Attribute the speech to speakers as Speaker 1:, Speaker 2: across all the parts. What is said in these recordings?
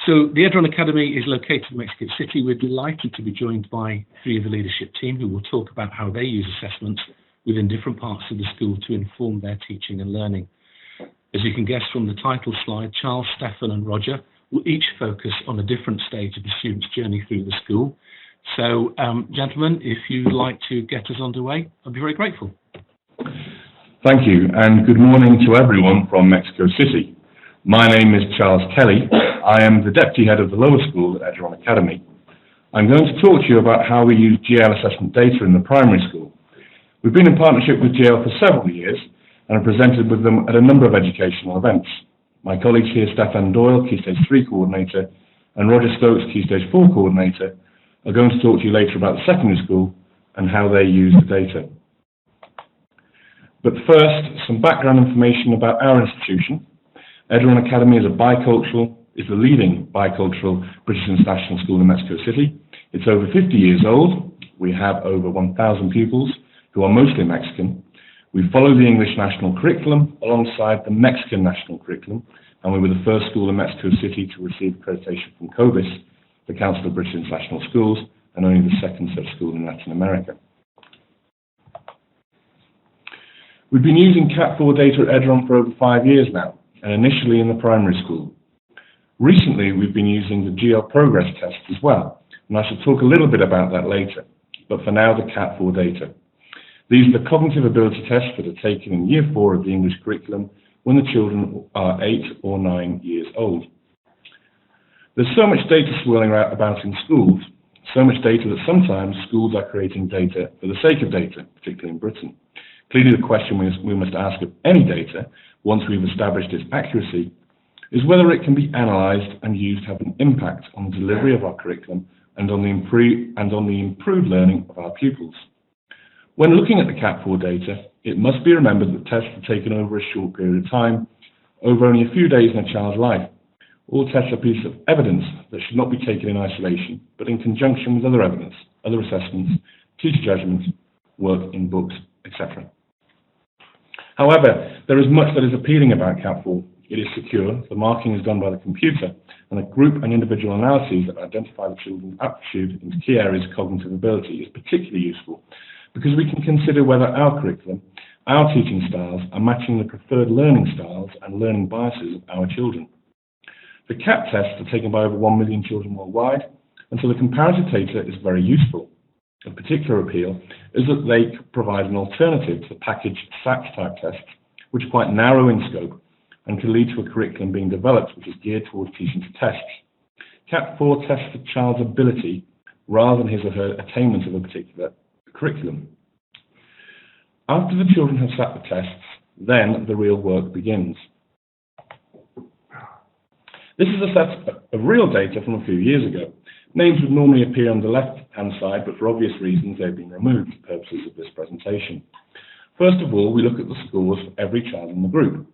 Speaker 1: So the Edron Academy is located in Mexico City. We're delighted to be joined by three of the leadership team who will talk about how they use assessments within different parts of the school to inform their teaching and learning. As you can guess from the title slide, Charles, Stefan and Roger will each focus on a different stage of the student's journey through the school. So, gentlemen, if you'd like to get us underway, I'd be very grateful.
Speaker 2: Thank you, and good morning to everyone from Mexico City. My name is Charles Kelly. I am the Deputy Head of the Lower School at Edron Academy. I'm going to talk to you about how we use GL assessment data in the primary school. We've been in partnership with GL for several years and have presented with them at a number of educational events. My colleagues here, Stefan Doyle, Key Stage 3 Coordinator, and Roger Stokes, Key Stage 4 Coordinator, are going to talk to you later about the secondary school and how they use the data. But first, some background information about our institution. Edron Academy is the leading bicultural British international school in Mexico City. It's over 50 years old. We have over 1,000 pupils who are mostly Mexican. We follow the English national curriculum alongside the Mexican national curriculum, and we were the first school in Mexico City to receive accreditation from COBIS, the Council of British International Schools, and only the second such school in Latin America. We've been using Cat4 data at Edron for over 5 years now, and initially in the primary school. Recently, we've been using the GL Progress test as well, and I shall talk a little bit about that later, but for now, the Cat4 data. These are the cognitive ability tests that are taken in Year 4 of the English curriculum when the children are 8 or 9 years old. There's so much data swirling about in schools, so much data that sometimes schools are creating data for the sake of data, particularly in Britain. Clearly the question we must ask of any data, once we've established its accuracy, is whether it can be analysed and used to have an impact on the delivery of our curriculum and on the improved learning of our pupils. When looking at the Cat4 data, it must be remembered that tests are taken over a short period of time, over only a few days in a child's life. All tests are pieces of evidence that should not be taken in isolation, but in conjunction with other evidence, other assessments, teacher judgments, work in books, etc. However, there is much that is appealing about Cat4. It is secure, the marking is done by the computer, and the group and individual analyses that identify the children's aptitude into key areas of cognitive ability is particularly useful because we can consider whether our curriculum, our teaching styles are matching the preferred learning styles and learning biases of our children. The CAT tests are taken by over 1 million children worldwide, and so the comparative data is very useful. Of particular appeal is that they provide an alternative to the packaged SATs type tests, which are quite narrow in scope and can lead to a curriculum being developed which is geared towards teaching to tests. Cat4 tests the child's ability rather than his or her attainment of a particular curriculum. After the children have sat the tests, then the real work begins. This is a set of real data from a few years ago. Names would normally appear on the left-hand side, but for obvious reasons they've been removed for purposes of this presentation. First of all, we look at the scores for every child in the group.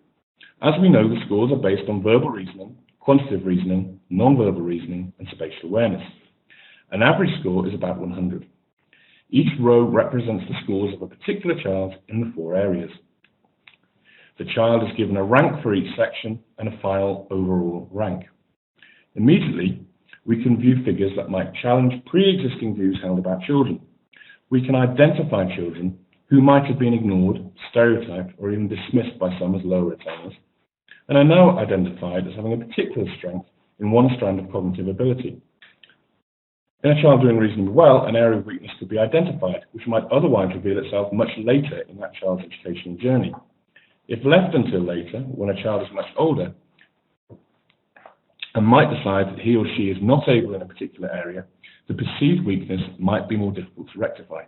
Speaker 2: As we know, the scores are based on verbal reasoning, quantitative reasoning, non-verbal reasoning, and spatial awareness. An average score is about 100. Each row represents the scores of a particular child in the 4 areas. The child is given a rank for each section and a final overall rank. Immediately, we can view figures that might challenge pre-existing views held about children. We can identify children who might have been ignored, stereotyped, or even dismissed by some as lower attainers, and are now identified as having a particular strength in one strand of cognitive ability. In a child doing reasonably well, an area of weakness could be identified, which might otherwise reveal itself much later in that child's educational journey. If left until later, when a child is much older, and might decide that he or she is not able in a particular area, the perceived weakness might be more difficult to rectify.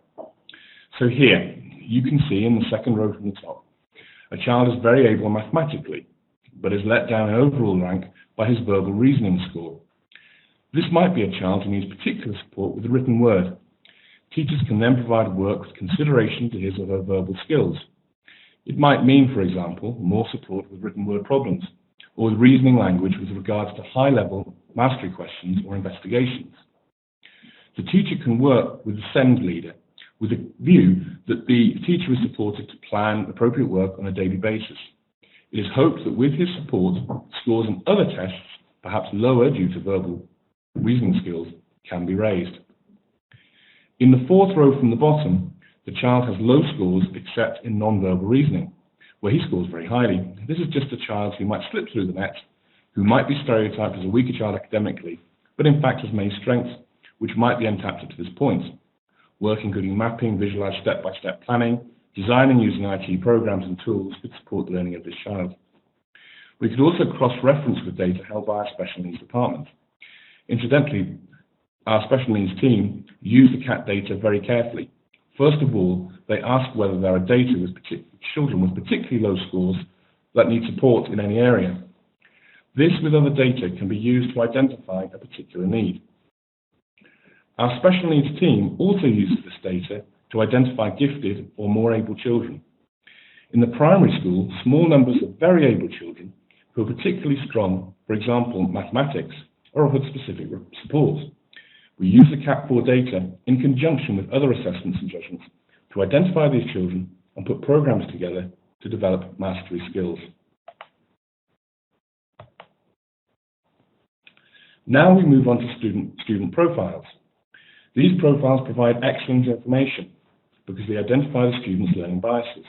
Speaker 2: So here, you can see in the second row from the top, a child is very able mathematically, but is let down in overall rank by his verbal reasoning score. This might be a child who needs particular support with the written word. Teachers can then provide work with consideration to his or her verbal skills. It might mean, for example, more support with written word problems, or with reasoning language with regards to high-level mastery questions or investigations. The teacher can work with the SEND leader with a view that the teacher is supported to plan appropriate work on a daily basis. It is hoped that with his support, scores and other tests perhaps lower due to verbal reasoning skills, can be raised. In the fourth row from the bottom, the child has low scores except in non-verbal reasoning, where he scores very highly. This is just a child who might slip through the net, who might be stereotyped as a weaker child academically, but in fact has many strengths which might be untapped to this point. Work including mapping, visualized step-by-step planning, designing using IT programs and tools could support the learning of this child. We could also cross-reference with data held by our special needs department. Incidentally, our special needs team use the CAT data very carefully. First of all, they ask whether there are data with children with particularly low scores that need support in any area. This with other data can be used to identify a particular need. Our special needs team also uses this data to identify gifted or more able children. In the primary school, small numbers of very able children who are particularly strong, for example, mathematics, are offered specific support. We use the CAT4 data in conjunction with other assessments and judgments to identify these children and put programs together to develop mastery skills. Now we move on to student profiles. These profiles provide excellent information because they identify the students' learning biases.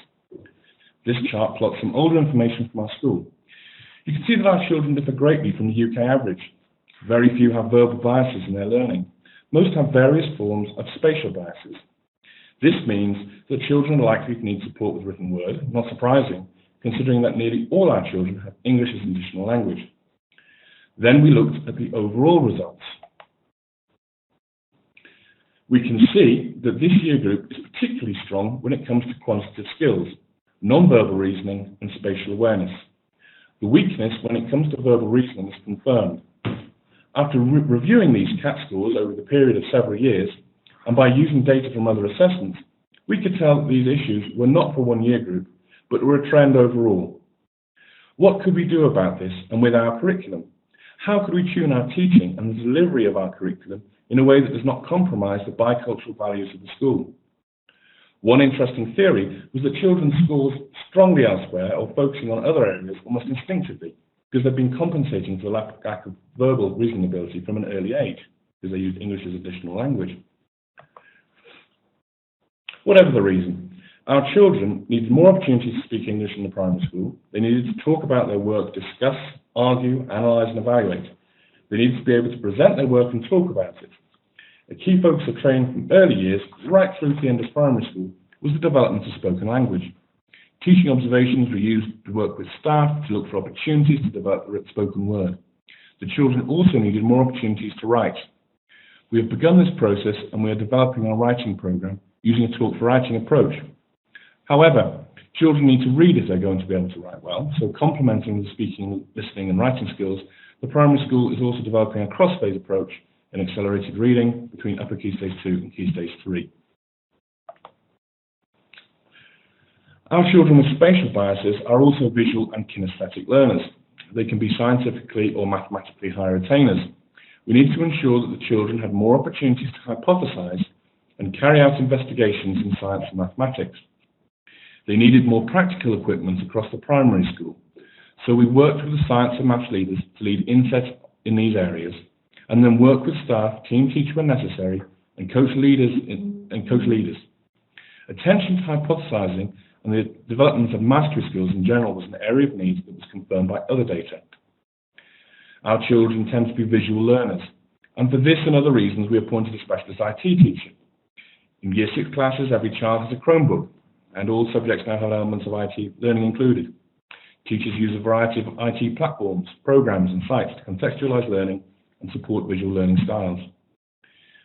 Speaker 2: This chart plots some older information from our school. You can see that our children differ greatly from the UK average. Very few have verbal biases in their learning. Most have various forms of spatial biases. This means that children are likely to need support with written word, not surprising, considering that nearly all our children have English as an additional language. Then we looked at the overall results. We can see that this year group is particularly strong when it comes to quantitative skills, non-verbal reasoning and spatial awareness. The weakness when it comes to verbal reasoning is confirmed. After reviewing these CAT scores over the period of several years, and by using data from other assessments, we could tell that these issues were not for one year group, but were a trend overall. What could we do about this and with our curriculum? How could we tune our teaching and the delivery of our curriculum in a way that does not compromise the bicultural values of the school? One interesting theory was that children scored strongly elsewhere or focusing on other areas almost instinctively because they've been compensating for the lack of verbal reasoning ability from an early age because they used English as additional language. Whatever the reason, our children needed more opportunities to speak English in the primary school. They needed to talk about their work, discuss, argue, analyse and evaluate. They needed to be able to present their work and talk about it. A key focus of training from early years right through to the end of primary school was the development of spoken language. Teaching observations were used to work with staff to look for opportunities to develop the spoken word. The children also needed more opportunities to write. We have begun this process and we are developing our writing program using a talk for writing approach. However, children need to read if they're going to be able to write well, so complementing the speaking, listening and writing skills, the primary school is also developing a cross-phase approach in accelerated reading between upper Key Stage 2 and Key Stage 3. Our children with spatial biases are also visual and kinesthetic learners. They can be scientifically or mathematically higher attainers. We need to ensure that the children have more opportunities to hypothesize and carry out investigations in science and mathematics. They needed more practical equipment across the primary school, so we worked with the science and maths leaders to lead inset in these areas, and then work with staff, team teach when necessary, and coach leaders. Attention to hypothesizing and the development of mastery skills in general was an area of need that was confirmed by other data. Our children tend to be visual learners, and for this and other reasons we appointed a specialist IT teacher. In Year 6 classes, every child has a Chromebook, and all subjects now have elements of IT learning included. Teachers use a variety of IT platforms, programs and sites to contextualize learning and support visual learning styles.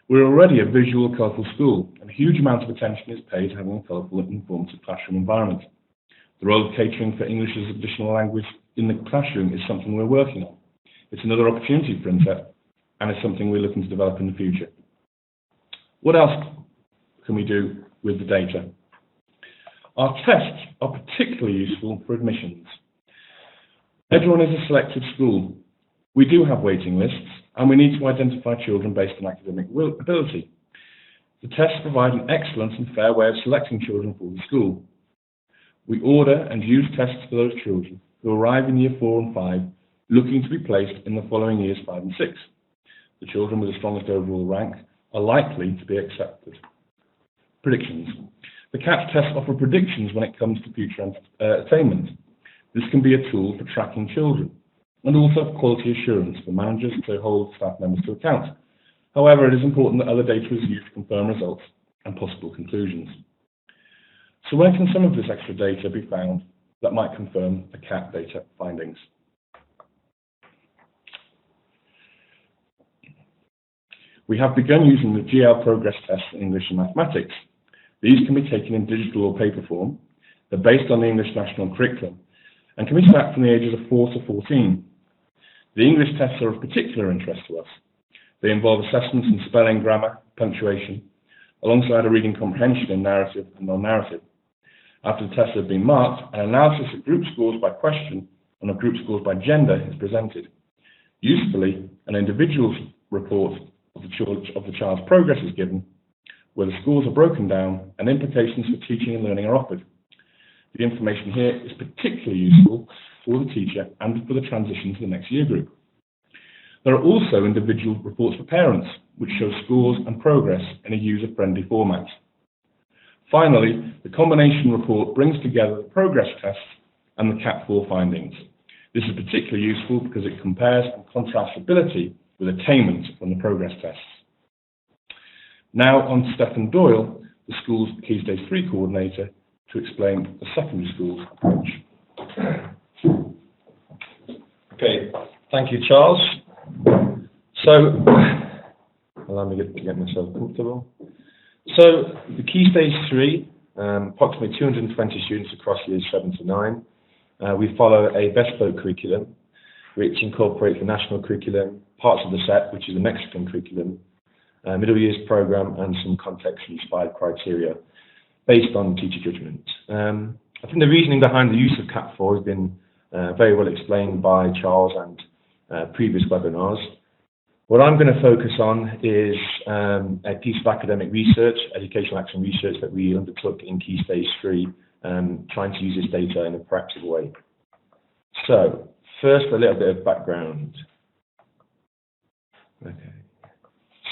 Speaker 2: We're already a visual, colourful school, and a huge amount of attention is paid to having a colourful and informative classroom environment. The role of catering for English as additional language in the classroom is something we're working on. It's another opportunity for INSET, and it's something we're looking to develop in the future. What else can we do with the data? Our tests are particularly useful for admissions. Edron is a selective school. We do have waiting lists, and we need to identify children based on academic ability. The tests provide an excellent and fair way of selecting children for the school. We order and use tests for those children who arrive in Year 4 and 5 looking to be placed in the following years 5 and 6. The children with the strongest overall rank are likely to be accepted. Predictions. The CAPS tests offer predictions when it comes to future attainment. This can be a tool for tracking children and also quality assurance for managers to hold staff members to account. However, it is important that other data is used to confirm results and possible conclusions. So where can some of this extra data be found that might confirm the CAP data findings? We have begun using the GL progress tests in English and mathematics. These can be taken in digital or paper form. They're based on the English National Curriculum and can be sat from the ages of 4 to 14. The English tests are of particular interest to us. They involve assessments in spelling, grammar, punctuation, alongside a reading comprehension in narrative and non-narrative. After the tests have been marked, an analysis of group scores by question and of group scores by gender is presented. Usefully, an individual report of the child's progress is given, where the scores are broken down and implications for teaching and learning are offered. The information here is particularly useful for the teacher and for the transition to the next year group. There are also individual reports for parents, which show scores and progress in a user-friendly format. Finally, the combination report brings together the progress tests and the CAP4 findings. This is particularly useful because it compares and contrasts ability with attainment from the progress tests. Now on to Stephen Doyle, the school's Key Stage 3 coordinator, to explain the secondary school's approach.
Speaker 3: Okay, thank you, Charles. So, allow me to get myself comfortable. So, the Key Stage 3, approximately 220 students across years 7 to 9. We follow a bespoke curriculum, which incorporates the national curriculum, parts of the set, which is the Mexican curriculum, middle years program, and some context-inspired criteria based on teacher judgment. I think the reasoning behind the use of CAP4 has been very well explained by Charles and previous webinars. What I'm going to focus on is a piece of academic research, educational action research that we undertook in Key Stage 3, trying to use this data in a proactive way. So, first, a little bit of background. Okay.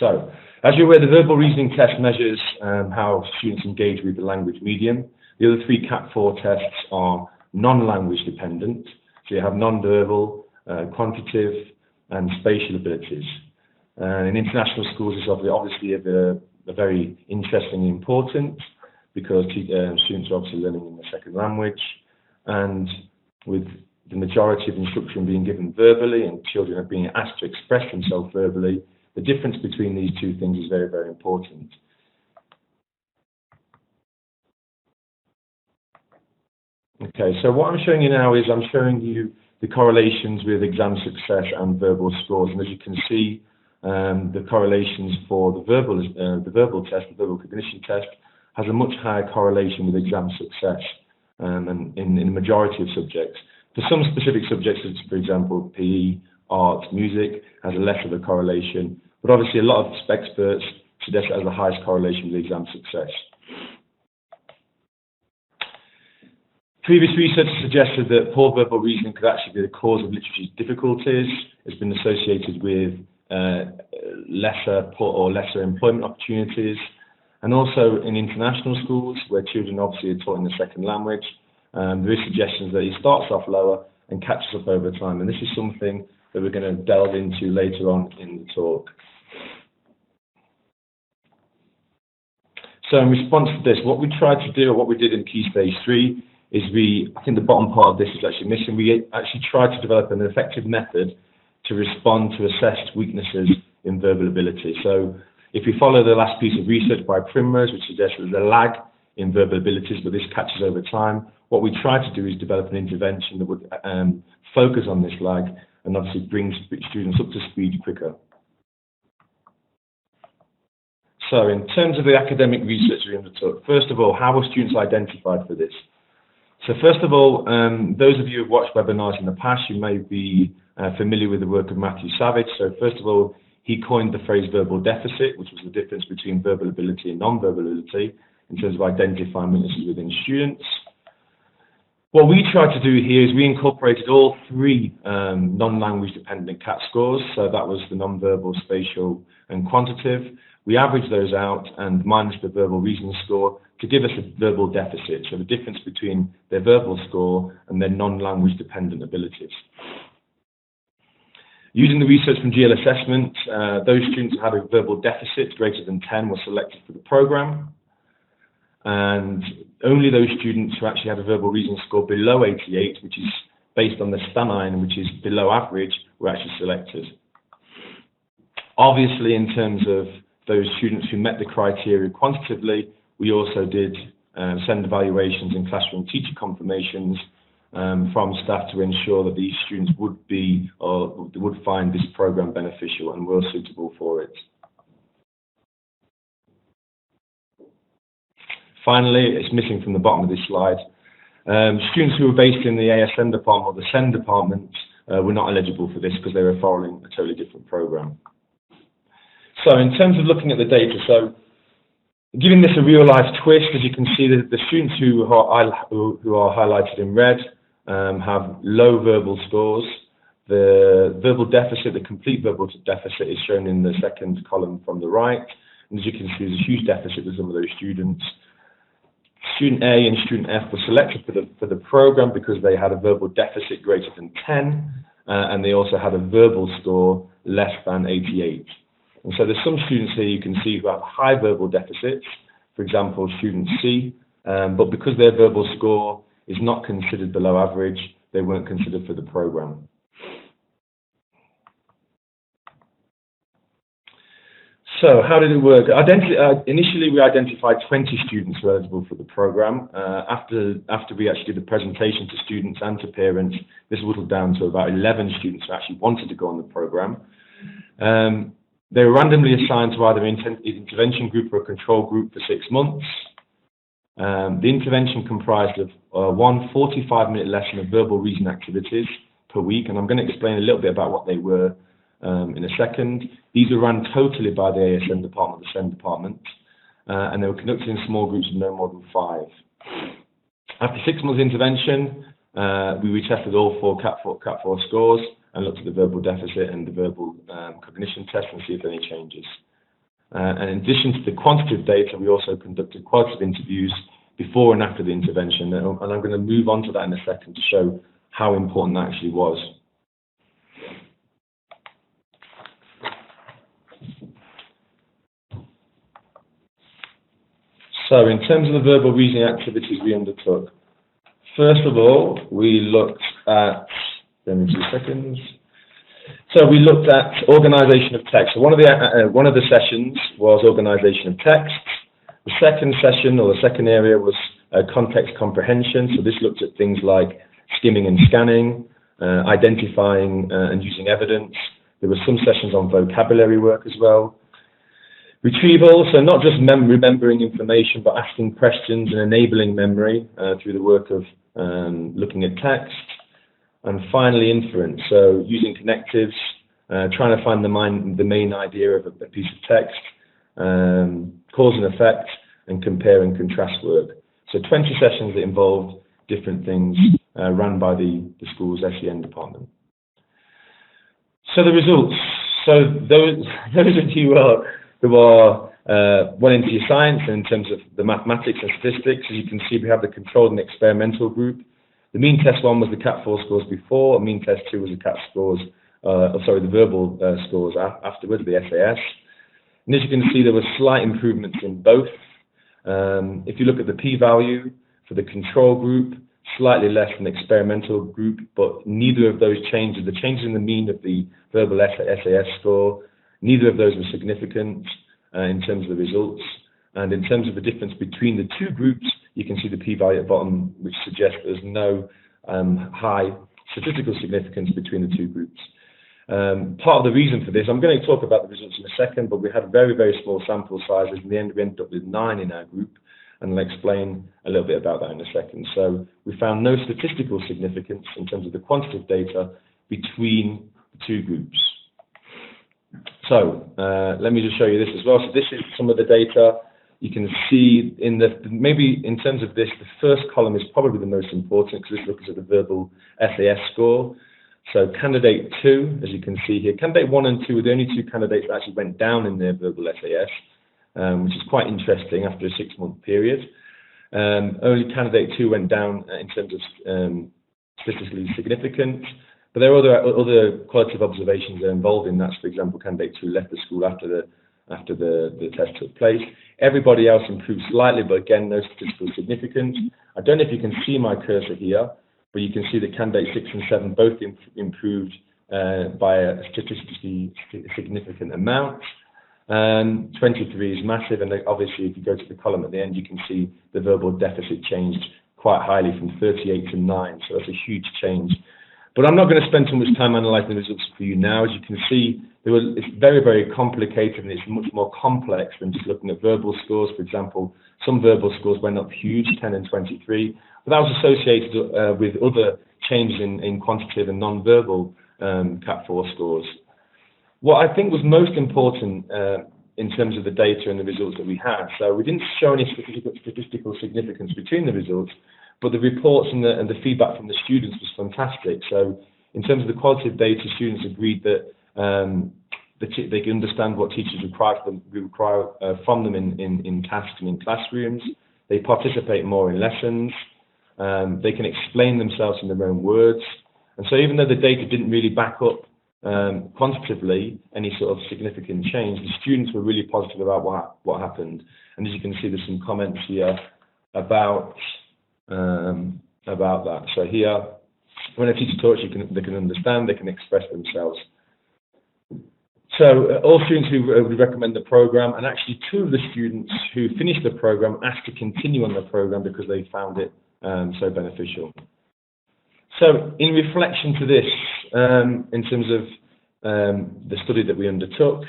Speaker 3: So, as you're aware, the verbal reasoning test measures how students engage with the language medium. The other 3 CAP4 tests are non-language dependent. So you have non-verbal, quantitative, and spatial abilities. In international schools, it's obviously a very interesting and important because students are obviously learning in the second language, and with the majority of instruction being given verbally and children are being asked to express themselves verbally, the difference between these two things is very, very important. Okay, so what I'm showing you now is I'm showing you the correlations with exam success and verbal scores, and as you can see, the correlations for the verbal test, the verbal cognition test, has a much higher correlation with exam success, and in the majority of subjects. For some specific subjects, for example, PE, art, music, has a less of a correlation, but obviously a lot of experts suggest it has the highest correlation with exam success. Previous research suggested that poor verbal reasoning could actually be the cause of literacy difficulties. It's been associated with lesser employment opportunities, and also in international schools where children obviously are taught in the second language, there is suggestions that it starts off lower and catches up over time, and this is something that we're going to delve into later on in the talk. So in response to this, what we tried to do, or what we did in Key Stage 3, is I think the bottom part of this is actually missing. We actually tried to develop an effective method to respond to assessed weaknesses in verbal ability. So if we follow the last piece of research by Primrose, which suggests there's a lag in verbal abilities, but this catches over time, what we tried to do is develop an intervention that would focus on this lag and obviously bring students up to speed quicker. So in terms of the academic research we undertook, first of all, how were students identified for this? So first of all, those of you who have watched webinars in the past, you may be familiar with the work of Matthew Savage. So first of all, he coined the phrase verbal deficit, which was the difference between verbal ability and non-verbal ability in terms of identifying weaknesses within students. What we tried to do here is we incorporated all three non-language dependent CAT scores. So that was the non-verbal, spatial, and quantitative. We averaged those out and minus the verbal reasoning score to give us a verbal deficit, so the difference between their verbal score and their non-language dependent abilities. Using the research from GL assessment, those students who had a verbal deficit greater than 10 were selected for the program, and only those students who actually had a verbal reasoning score below 88, which is based on the Stanine, which is below average, were actually selected. Obviously, in terms of those students who met the criteria quantitatively, we also did send evaluations and classroom teacher confirmations from staff to ensure that these students would be or would find this program beneficial and were suitable for it. Finally, it's missing from the bottom of this slide. Students who were based in the ASN department or the SEN department were not eligible for this because they were following a totally different program. So in terms of looking at the data, so giving this a real-life twist, as you can see, the students who are highlighted in red have low verbal scores. The verbal deficit, the complete verbal deficit, is shown in the second column from the right. And as you can see, there's a huge deficit with some of those students. Student A and student F were selected for the program because they had a verbal deficit greater than 10, and they also had a verbal score less than 88. And so there's some students here you can see who have high verbal deficits, for example, student C, but because their verbal score is not considered below average, they weren't considered for the program. So how did it work? Initially, we identified 20 students who were eligible for the program. After we actually did the presentation to students and to parents, this whittled down to about 11 students who actually wanted to go on the program. They were randomly assigned to either an intervention group or a control group for 6 months. The intervention comprised of one 45-minute lesson of verbal reason activities per week, and I'm going to explain a little bit about what they were in a second. These were run totally by the ASN department, the SEN department, and they were conducted in small groups of no more than 5. After 6 months intervention, we retested all 4 CAT4 scores and looked at the verbal deficit and the verbal cognition test and see if there are any changes. And in addition to the quantitative data, we also conducted qualitative interviews before and after the intervention, and I'm going to move on to that in a second to show how important that actually was. So in terms of the verbal reasoning activities we undertook, first of all, we looked at, give me 2 seconds. So we looked at organisation of text. So one of the sessions was organisation of text. The second session, or the second area, was context comprehension. So this looked at things like skimming and scanning, identifying and using evidence. There were some sessions on vocabulary work as well. Retrieval, so not just remembering information, but asking questions and enabling memory through the work of looking at text. And finally, inference, so using connectives, trying to find the main idea of a piece of text, cause and effect, and compare and contrast work. So 20 sessions that involved different things run by the school's SEN department. So the results. So those of you who are well into your science and in terms of the mathematics and statistics, as you can see, we have the controlled and experimental group. The mean test 1 was the CAT4 scores before, and mean test 2 was the CAT scores, the verbal scores afterwards, the SAS. And as you can see, there were slight improvements in both. If you look at the p-value for the control group, slightly less than the experimental group, but neither of those changes, the changes in the mean of the verbal SAS score, neither of those were significant in terms of the results. And in terms of the difference between the 2 groups, you can see the p-value at the bottom, which suggests there's no high statistical significance between the 2 groups. Part of the reason for this, I'm going to talk about the results in a second, but we had very, very small sample sizes. In the end, we ended up with 9 in our group, and I'll explain a little bit about that in a second. So we found no statistical significance in terms of the quantitative data between the 2 groups. So let me just show you this as well. So this is some of the data you can see maybe in terms of this, the first column is probably the most important because this looks at the verbal SAS score. So candidate 2, as you can see here, candidate 1 and 2 were the only 2 candidates that actually went down in their verbal SAS, which is quite interesting after a 6-month period. Only candidate 2 went down in terms of statistically significant, but there are other qualitative observations that are involved in that. For example, candidate 2 left the school after the test took place. Everybody else improved slightly, but again, no statistical significance. I don't know if you can see my cursor here, but you can see that candidate 6 and 7 both improved by a statistically significant amount. 23 is massive, and obviously if you go to the column at the end, you can see the verbal deficit changed quite highly from 38 to 9, so that's a huge change. But I'm not going to spend too much time analysing the results for you now. As you can see, it's very, very complicated, and it's much more complex than just looking at verbal scores. For example, some verbal scores went up huge, 10 and 23, but that was associated with other changes in quantitative and non-verbal CAT4 scores. What I think was most important in terms of the data and the results that we had, so we didn't show any statistical significance between the results, but the reports and the feedback from the students was fantastic. So in terms of the qualitative data, students agreed that they can understand what teachers require from them in tasks and in classrooms. They participate more in lessons. They can explain themselves in their own words. And so even though the data didn't really back up quantitatively any sort of significant change, the students were really positive about what happened. And as you can see, there's some comments here about that. So here, when a teacher talks, they can understand, they can express themselves. So all students who would recommend the program, and actually 2 of the students who finished the program asked to continue on the program because they found it so beneficial. So in reflection to this, in terms of the study that we undertook,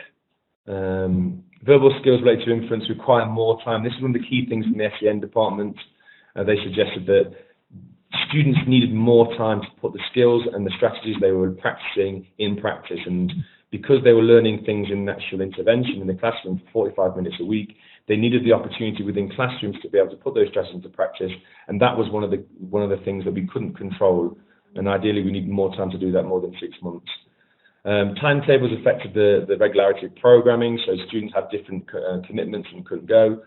Speaker 3: verbal skills related to inference require more time. This is one of the key things from the SEN department. They suggested that students needed more time to put the skills and the strategies they were practicing in practice, and because they were learning things in actual intervention in the classroom for 45 minutes a week, they needed the opportunity within classrooms to be able to put those strategies into practice, and that was one of the things that we couldn't control, and ideally we need more time to do that, more than 6 months. Timetables affected the regularity of programming, so students had different commitments and couldn't go.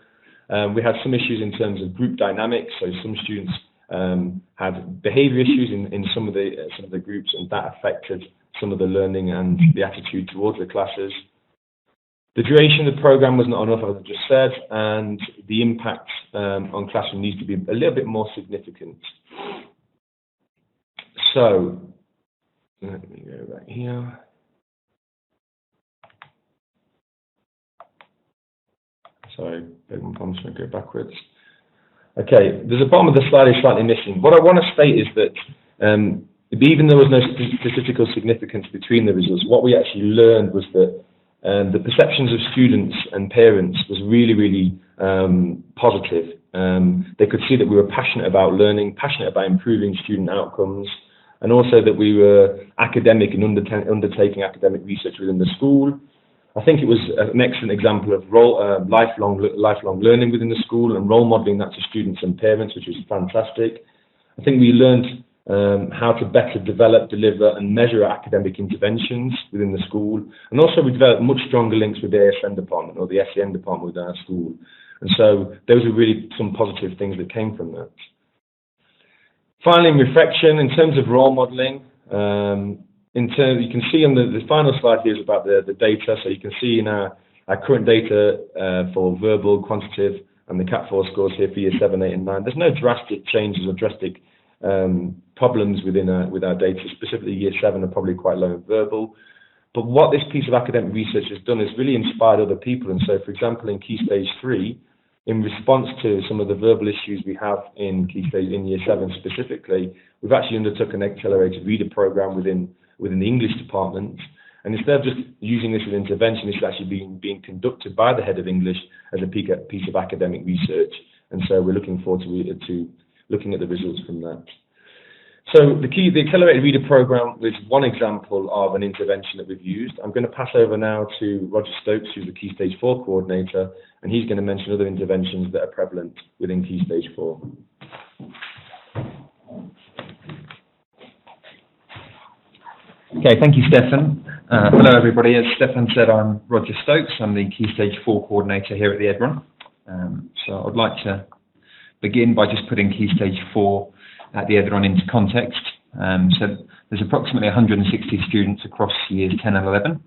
Speaker 3: We had some issues in terms of group dynamics, so some students had behaviour issues in some of the groups, and that affected some of the learning and the attitude towards the classes. The duration of the program was not enough, as I just said, and the impact on classroom needs to be a little bit more significant. So, let me go back here. Sorry, I'm just going to go backwards. Okay, there's a bottom of the slide is slightly missing. What I want to state is that even though there was no statistical significance between the results, what we actually learned was that the perceptions of students and parents was really, really positive. They could see that we were passionate about learning, passionate about improving student outcomes, and also that we were academic and undertaking academic research within the school. I think it was an excellent example of lifelong learning within the school and role modelling that to students and parents, which was fantastic. I think we learned how to better develop, deliver and measure academic interventions within the school, and also we developed much stronger links with the ASN department or the SEN department within our school, and so those are really some positive things that came from that. Finally, in reflection, in terms of role modelling, you can see on the final slide here is about the data, so you can see in our current data for verbal, quantitative and the CAT4 scores here for year 7, 8 and 9. There's no drastic changes or drastic problems with our data. Specifically year 7 are probably quite low in verbal, but what this piece of academic research has done is really inspired other people. And so, for example, in Key Stage 3, in response to some of the verbal issues we have in Key Stage in year 7 specifically, we've actually undertook an accelerated reader program within the English department, and instead of just using this as an intervention, it's actually being conducted by the head of English as a piece of academic research, and so we're looking forward to looking at the results from that. So the Accelerated Reader Programme was one example of an intervention that we've used. I'm going to pass over now to Roger Stokes, who's the Key Stage 4 coordinator, and he's going to mention other interventions that are prevalent within Key Stage 4.
Speaker 4: Okay, thank you, Stefan. Hello, everybody. As Stefan said, I'm Roger Stokes. I'm the Key Stage 4 coordinator here at the Edron. So I'd like to begin by just putting Key Stage 4 at the Edron into context. So there's approximately 160 students across years 10 and 11.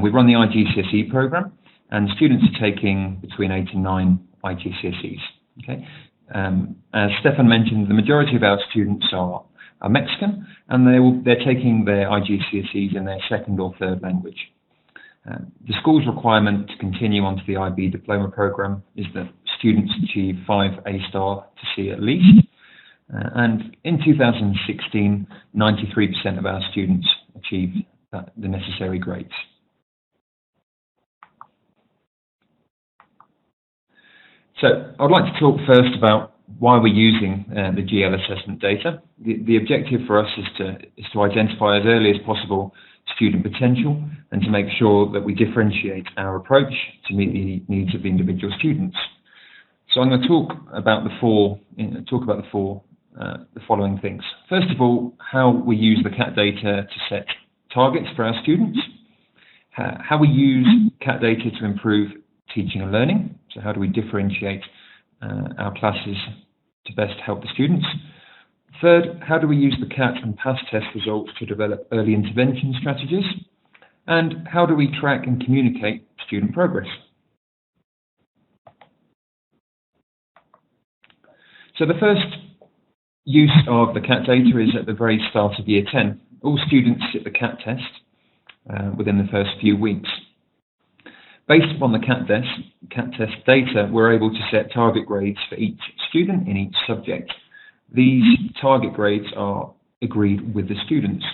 Speaker 4: We run the IGCSE programme, and students are taking between 8 and 9 IGCSEs. Okay? As Stefan mentioned, the majority of our students are Mexican, and they're taking their IGCSEs in their second or third language. The school's requirement to continue onto the IB diploma programme is that students achieve 5 A-star to C at least. And in 2016, 93% of our students achieved the necessary grades. So I'd like to talk first about why we're using the GL assessment data. The objective for us is to identify as early as possible student potential and to make sure that we differentiate our approach to meet the needs of the individual students. So I'm going to talk about the following things. First of all, how we use the CAT data to set targets for our students, how we use CAT data to improve teaching and learning, so how do we differentiate our classes to best help the students. Third, how do we use the CAT and PASS test results to develop early intervention strategies, and how do we track and communicate student progress. So the first use of the CAT data is at the very start of year 10. All students sit the CAT test within the first few weeks. Based upon the CAT test data, we're able to set target grades for each student in each subject. These target grades are agreed with the students.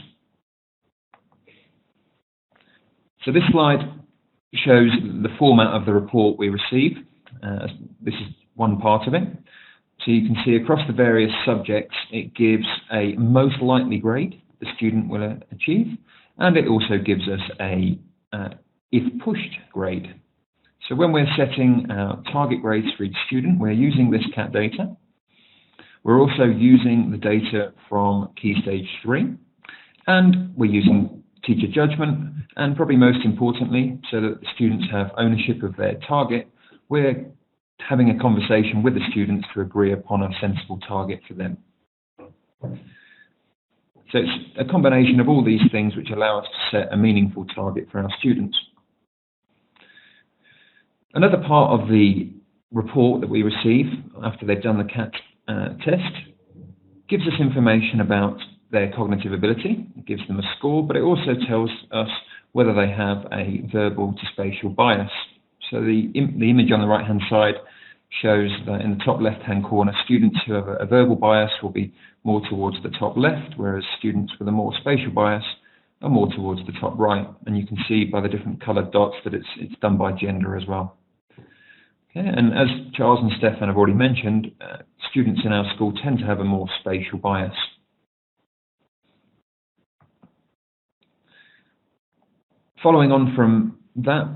Speaker 4: So this slide shows the format of the report we receive. This is one part of it. So you can see across the various subjects, it gives a most likely grade the student will achieve, and it also gives us a if pushed grade. So when we're setting our target grades for each student, we're using this CAT data. We're also using the data from Key Stage 3, and we're using teacher judgment, and probably most importantly, so that the students have ownership of their target, we're having a conversation with the students to agree upon a sensible target for them. So it's a combination of all these things which allow us to set a meaningful target for our students. Another part of the report that we receive after they've done the CAT test gives us information about their cognitive ability. It gives them a score, but it also tells us whether they have a verbal to spatial bias. So the image on the right-hand side shows that in the top left-hand corner, students who have a verbal bias will be more towards the top left, whereas students with a more spatial bias are more towards the top right. And you can see by the different coloured dots that it's done by gender as well. Okay, and as Charles and Stefan have already mentioned, students in our school tend to have a more spatial bias. Following on from that,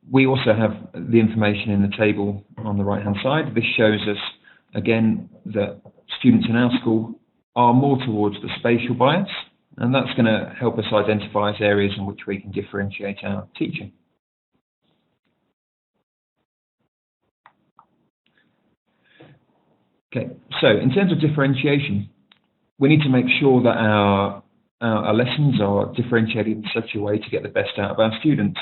Speaker 4: we also have the information in the table on the right-hand side. This shows us, again, that students in our school are more towards the spatial bias, and that's going to help us identify as areas in which we can differentiate our teaching. Okay, so in terms of differentiation, we need to make sure that our lessons are differentiated in such a way to get the best out of our students.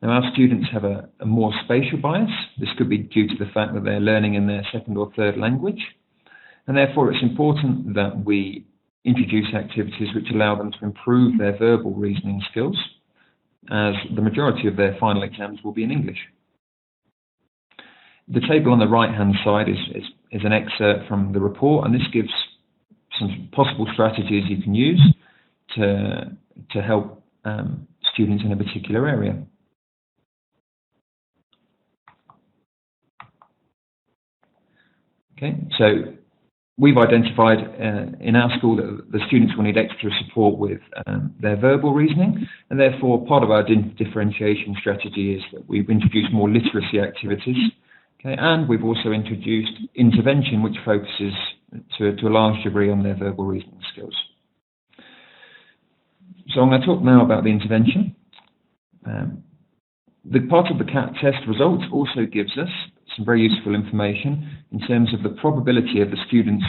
Speaker 4: Now, our students have a more spatial bias. This could be due to the fact that they're learning in their second or third language, and therefore it's important that we introduce activities which allow them to improve their verbal reasoning skills, as the majority of their final exams will be in English. The table on the right-hand side is an excerpt from the report, and this gives some possible strategies you can use to help students in a particular area. Okay, so we've identified in our school that the students will need extra support with their verbal reasoning, and therefore part of our differentiation strategy is that we've introduced more literacy activities, okay, and we've also introduced intervention, which focuses to a large degree on their verbal reasoning skills. So I'm going to talk now about the intervention. The part of the CAT test results also gives us some very useful information in terms of the probability of the students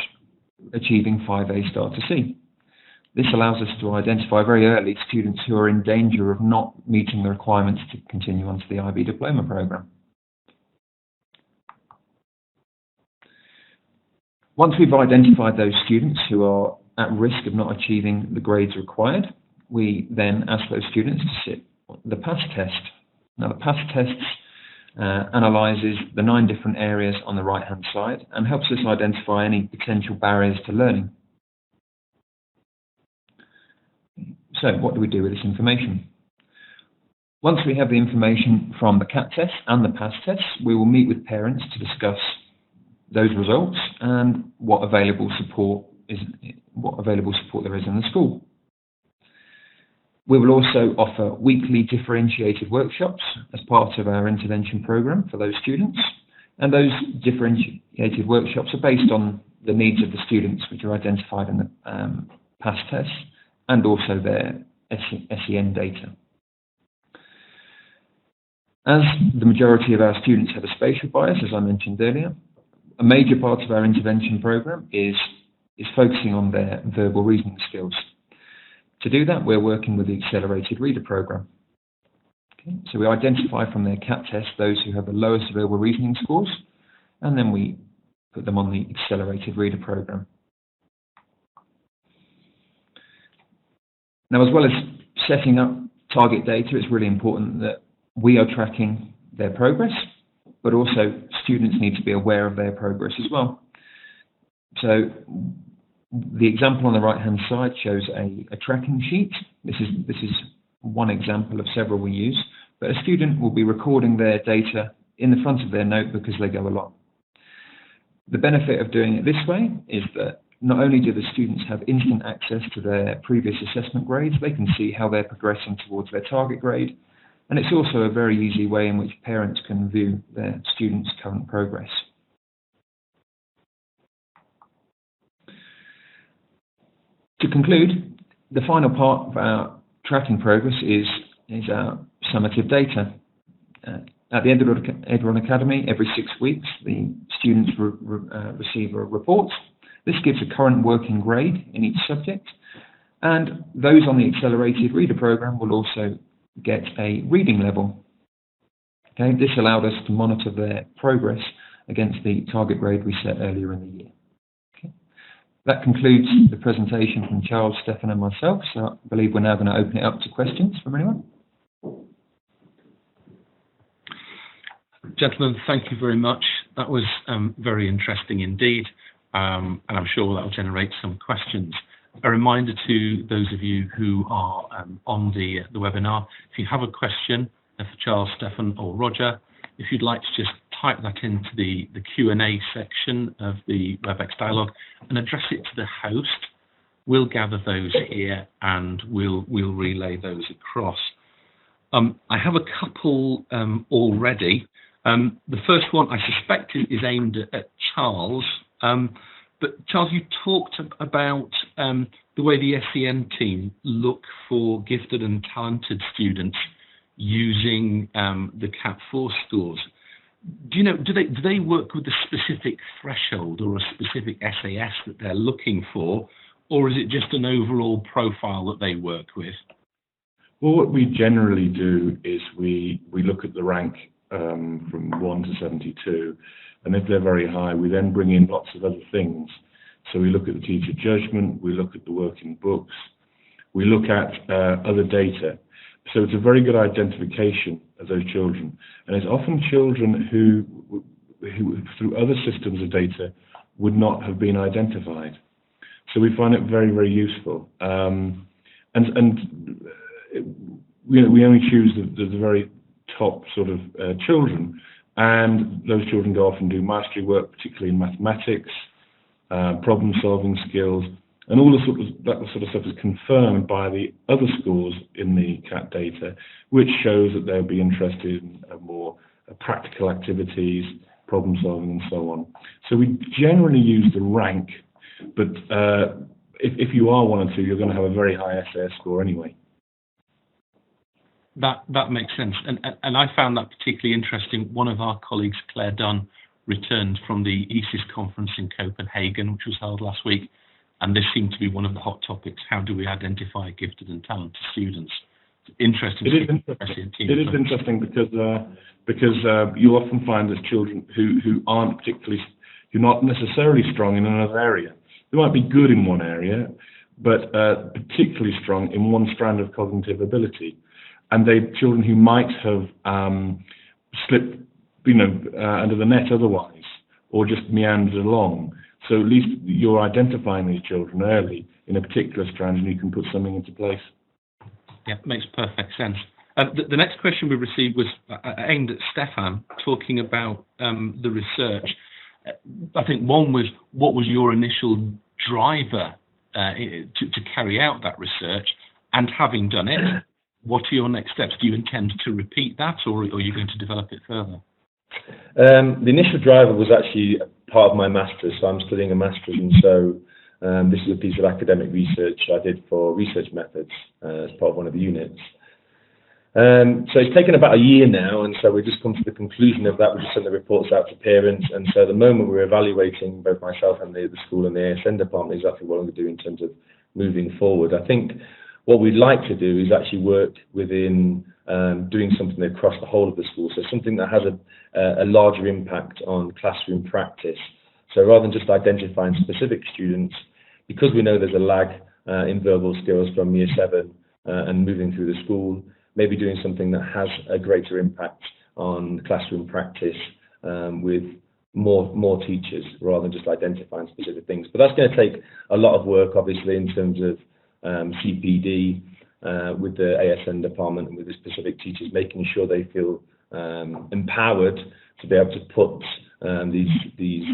Speaker 4: achieving 5A star to C. This allows us to identify very early students who are in danger of not meeting the requirements to continue onto the IB diploma programme. Once we've identified those students who are at risk of not achieving the grades required, we then ask those students to sit the PASS test. Now, the PASS test analyses the 9 different areas on the right-hand side and helps us identify any potential barriers to learning. So, what do we do with this information? Once we have the information from the CAT test and the PASS test, we will meet with parents to discuss those results and what available support there is in the school. We will also offer weekly differentiated workshops as part of our intervention programme for those students, and those differentiated workshops are based on the needs of the students, which are identified in the PASS test and also their SEN data. As the majority of our students have a spatial bias, as I mentioned earlier, a major part of our intervention programme is focusing on their verbal reasoning skills. To do that, we're working with the Accelerated Reader Programme. Okay, so we identify from their CAT test those who have the lowest verbal reasoning scores, and then we put them on the Accelerated Reader Programme. Now, as well as setting up target data, it's really important that we are tracking their progress, but also students need to be aware of their progress as well. So, the example on the right-hand side shows a tracking sheet. This is one example of several we use, but a student will be recording their data in the front of their notebook as they go along. The benefit of doing it this way is that not only do the students have instant access to their previous assessment grades, they can see how they're progressing towards their target grade, and it's also a very easy way in which parents can view their students' current progress. To conclude, the final part of our tracking progress is our summative data. At the Edron Academy, every 6 weeks, the students receive a report. This gives a current working grade in each subject, and those on the Accelerated Reader Programme will also get a reading level. Okay, this allowed us to monitor their progress against the target grade we set earlier in the year. That concludes the presentation from Charles, Stefan and myself, so I believe we're now going to open it up to questions from anyone.
Speaker 1: Gentlemen, thank you very much. That was very interesting indeed, and I'm sure that will generate some questions. A reminder to those of you who are on the webinar, if you have a question for Charles, Stefan or Roger, if you'd like to just type that into the Q&A section of the WebEx dialogue and address it to the host, we'll gather those here and we'll relay those across. I have a couple already. The first one I suspect is aimed at Charles, but Charles, you talked about the way the SEN team look for gifted and talented students using the CAT4 scores. Do you know, do they work with a specific threshold or a specific SAS that they're looking for, or is it just an overall profile that they work with?
Speaker 2: Well, what we generally do is we look at the rank from 1 to 72, and if they're very high, we then bring in lots of other things. So we look at the teacher judgment, we look at the working books, we look at other data. So it's a very good identification of those children. And it's often children who through other systems of data would not have been identified. So we find it very, very useful. We only choose the very top sort of children, and those children go off and do mastery work, particularly in mathematics, problem-solving skills, and all that sort of stuff is confirmed by the other scores in the CAT data, which shows that they'll be interested in more practical activities, problem-solving, and so on. So we generally use the rank, but if you are 1 or 2, you're going to have a very high SAS score anyway.
Speaker 1: That makes sense, and I found that particularly interesting. One of our colleagues, Claire Dunn, returned from the ESIS conference in Copenhagen, which was held last week, and this seemed to be one of the hot topics. How do we identify gifted and talented students? It's interesting.
Speaker 2: It is interesting because you often find there's children who are not necessarily strong in another area. They might be good in one area, but particularly strong in one strand of cognitive ability. And they children who might have slipped, under the net otherwise, or just meandered along. So at least you're identifying these children early in a particular strand, and you can put something into place.
Speaker 1: Yeah, makes perfect sense. The next question we received was aimed at Stefan, talking about the research. I think one was, what was your initial driver to carry out that research? And having done it, what are your next steps? Do you intend to repeat that, or are you going to develop it further?
Speaker 3: The initial driver was actually part of my master's, so I'm studying a master's, and so this is a piece of academic research I did for research methods as part of one of the units. So it's taken about a year now, and so we've just come to the conclusion of that. We just sent the reports out to parents, and so at the moment we're evaluating, both myself and the school and the ASN department, exactly what I'm going to do in terms of moving forward. I think what we'd like to do is actually work within doing something across the whole of the school, so something that has a larger impact on classroom practice. So rather than just identifying specific students, because we know there's a lag in verbal skills from year 7 and moving through the school, maybe doing something that has a greater impact on classroom practice with more teachers, rather than just identifying specific things. But that's going to take a lot of work, obviously, in terms of CPD with the ASN department and with the specific teachers, making sure they feel empowered to be able to put these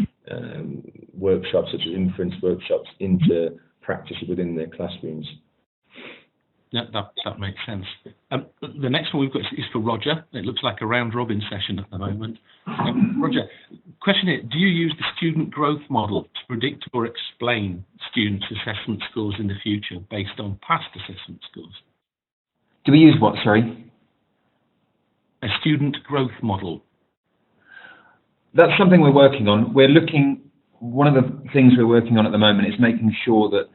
Speaker 3: workshops, such as inference workshops, into practice within their classrooms.
Speaker 1: Yeah, that makes sense. The next one we've got is for Roger. It looks like a round-robin session at the moment. Roger, question here, do you use the student growth model to predict or explain students' assessment scores in the future based on past assessment scores?
Speaker 4: Do we use what, sorry?
Speaker 1: A student growth model.
Speaker 4: That's something we're working on. One of the things we're working on at the moment is making sure that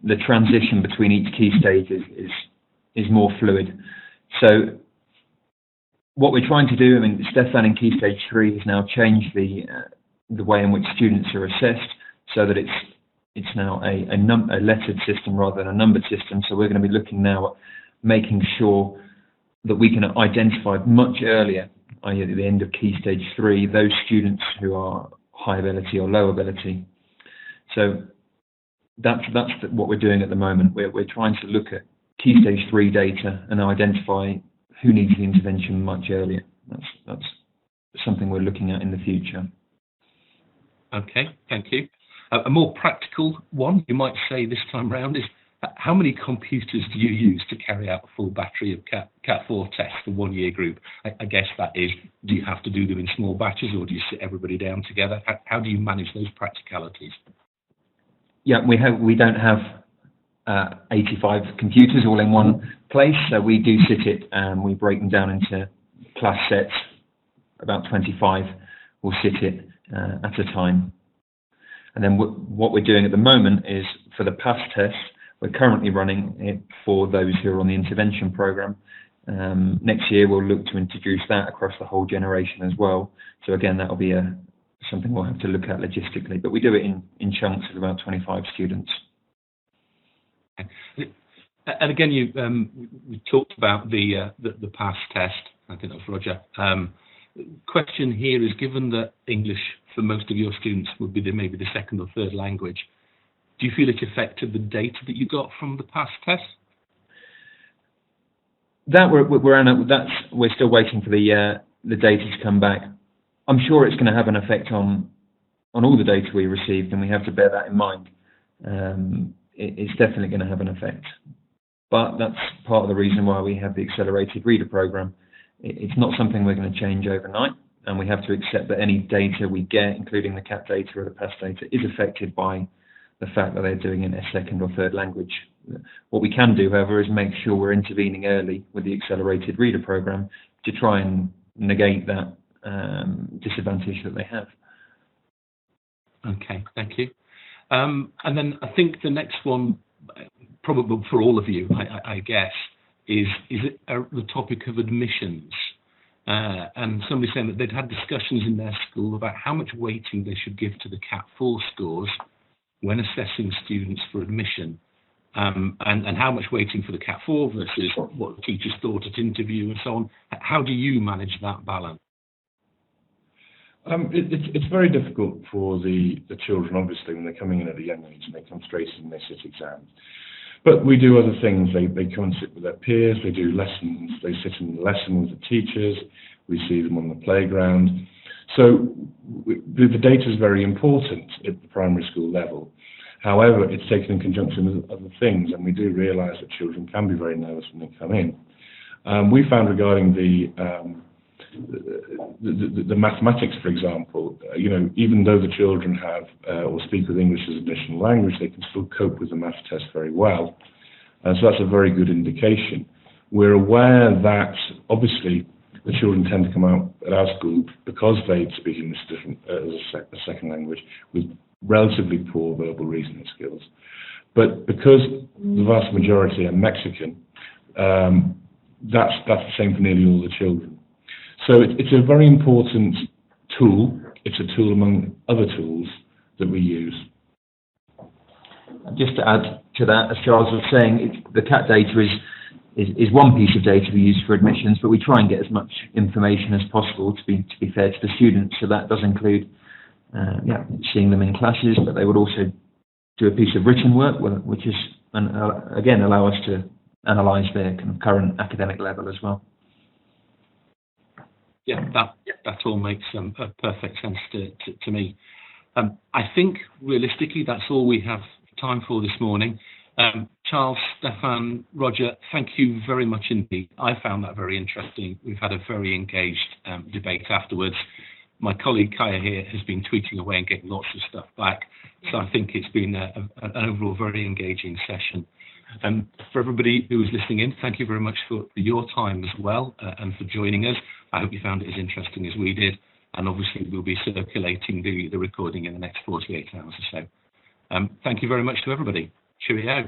Speaker 4: the transition between each key stage is more fluid. So what we're trying to do, Stefan in Key Stage 3 has now changed the way in which students are assessed, so that it's now a lettered system rather than a numbered system. So we're going to be looking now at making sure that we can identify much earlier, i.e. at the end of Key Stage 3, those students who are high ability or low ability. So that's what we're doing at the moment. We're trying to look at Key Stage 3 data and identify who needs the intervention much earlier. That's something we're looking at in the future. Okay, thank you.
Speaker 1: A more practical one, you might say this time round, is how many computers do you use to carry out a full battery of Cat4 tests for 1 year group? I guess that is, do you have to do them in small batches, or do you sit everybody down together? How do you manage those practicalities?
Speaker 4: Yeah, we don't have 85 computers all in one place, so we do sit it and we break them down into class sets. About 25 will sit it at a time. And then what we're doing at the moment is, for the PASS test, we're currently running it for those who are on the intervention program. Next year we'll look to introduce that across the whole generation as well. So again, that'll be something we'll have to look at logistically, but we do it in chunks of about 25 students.
Speaker 1: And again, we talked about the PASS test. I think that's Roger. Question here is, given that English for most of your students would be maybe the second or third language, do you feel it affected the data that you got from the PASS test? We're still waiting for the data to come back. I'm sure it's going to have an effect on
Speaker 4: on all the data we received, and we have to bear that in mind. It's definitely going to have an effect. But that's part of the reason why we have the accelerated reader program. It's not something we're going to change overnight, and we have to accept that any data we get, including the CAT data or the PASS data, is affected by the fact that they're doing it in a second or third language. What we can do, however, is make sure we're intervening early with the accelerated reader program to try and negate that disadvantage that they have.
Speaker 1: Okay, thank you. And then I think the next one, probably for all of you, I guess, is the topic of admissions. And somebody saying that they'd had discussions in their school about how much weighting they should give to the CAT4 scores when assessing students for admission, and how much weighting for the CAT4 versus what the teachers thought at interview and so on. How do you manage that balance?
Speaker 2: It's very difficult for the children, obviously, when they're coming in at a young age and they come straight in and they sit exams. But we do other things. They come and sit with their peers, they do lessons, they sit in the lesson with the teachers, we see them on the playground. So the data is very important at the primary school level. However, it's taken in conjunction with other things, and we do realise that children can be very nervous when they come in. We found regarding the mathematics, for example, even though the children have or speak with English as additional language, they can still cope with the math test very well. So that's a very good indication. We're aware that obviously the children tend to come out at our school because they speak English as a second language with relatively poor verbal reasoning skills. But because the vast majority are Mexican, that's the same for nearly all the children. So it's a very important tool. It's a tool among other tools that we use.
Speaker 4: Just to add to that, as Charles was saying, the CAT data is one piece of data we use for admissions, but we try and get as much information as possible to be fair to the students. So that does include seeing them in classes, but they would also do a piece of written work, which is again allow us to analyse their kind of current academic level as well.
Speaker 1: Yeah, that all makes perfect sense to me. I think realistically that's all we have time for this morning. Charles, Stefan, Roger, thank you very much indeed. I found that very interesting. We've had a very engaged debate afterwards. My colleague Kaya here has been tweeting away and getting lots of stuff back. So I think it's been an overall very engaging session. For everybody who is listening in, thank you very much for your time as well and for joining us. I hope you found it as interesting as we did. And obviously we'll be circulating the recording in the next 48 hours or so. Thank you very much to everybody. Cheerio.